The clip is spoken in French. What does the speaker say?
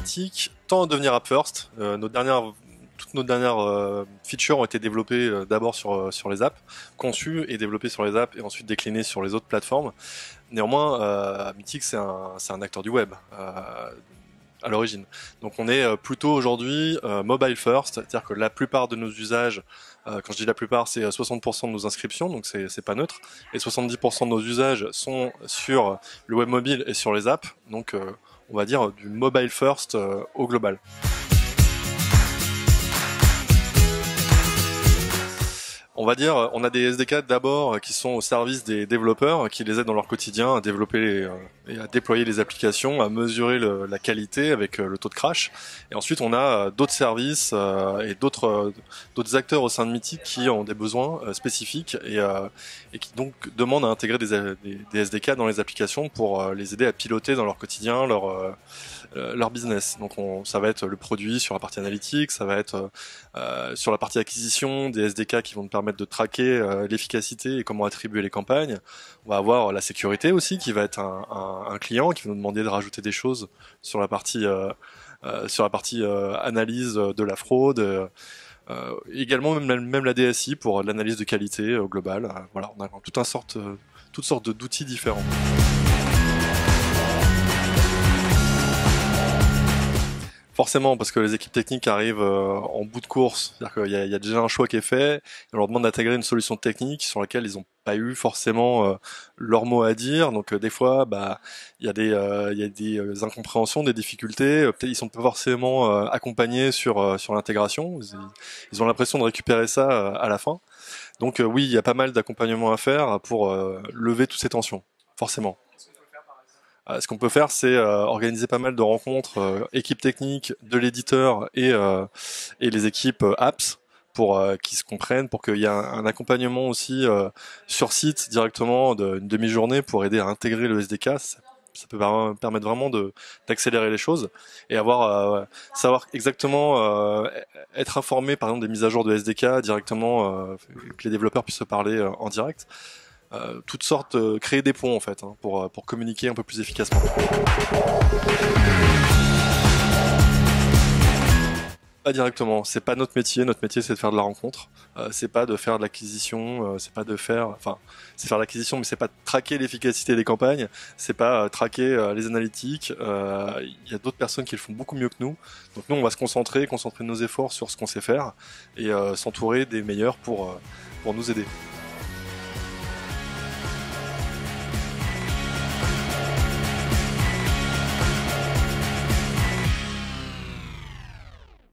Mythic tend à devenir app first. Toutes nos dernières features ont été développées d'abord sur les apps, conçues et développées sur les apps et ensuite déclinées sur les autres plateformes. Néanmoins, Mythic c'est un acteur du web à l'origine. Donc on est plutôt aujourd'hui mobile first, c'est-à-dire que la plupart de nos usages, quand je dis la plupart, c'est 60% de nos inscriptions, donc c'est pas neutre, et 70% de nos usages sont sur le web mobile et sur les apps, donc on va dire du mobile first au global. On va dire, on a des SDK d'abord qui sont au service des développeurs, qui les aident dans leur quotidien à développer et à déployer les applications, à mesurer la qualité avec le taux de crash. Et ensuite, on a d'autres services et d'autres acteurs au sein de Mythic qui ont des besoins spécifiques et qui donc demandent à intégrer des SDK dans les applications pour les aider à piloter dans leur quotidien leur business. Donc ça va être le produit sur la partie analytique, ça va être sur la partie acquisition, des SDK qui vont nous permettre de traquer l'efficacité et comment attribuer les campagnes. On va avoir la sécurité aussi qui va être un client qui va nous demander de rajouter des choses sur la partie analyse de la fraude. Également même la DSI pour l'analyse de qualité au global. Voilà, on a toutes sortes d'outils différents. Forcément, parce que les équipes techniques arrivent en bout de course, c'est-à-dire qu'il y a déjà un choix qui est fait, on leur demande d'intégrer une solution technique sur laquelle ils n'ont pas eu forcément leur mot à dire, donc des fois, il y a des incompréhensions, des difficultés, peut-être ils sont pas forcément accompagnés sur l'intégration, ils ont l'impression de récupérer ça à la fin, donc oui, il y a pas mal d'accompagnement à faire pour lever toutes ces tensions, forcément. Ce qu'on peut faire, c'est organiser pas mal de rencontres équipe technique de l'éditeur et les équipes apps pour qu'ils se comprennent, pour qu'il y ait un accompagnement aussi sur site directement d'une demi-journée pour aider à intégrer le SDK. Ça peut permettre vraiment d'accélérer les choses et savoir exactement être informé par exemple des mises à jour de SDK directement, que les développeurs puissent se parler en direct. Toutes sortes, créer des ponts en fait, pour communiquer un peu plus efficacement. Pas directement, c'est pas notre métier c'est de faire de la rencontre, c'est pas de faire de l'acquisition, c'est faire l'acquisition mais c'est pas de traquer l'efficacité des campagnes, c'est pas traquer les analytiques, il y a d'autres personnes qui le font beaucoup mieux que nous, donc nous on va se concentrer nos efforts sur ce qu'on sait faire et s'entourer des meilleurs pour nous aider.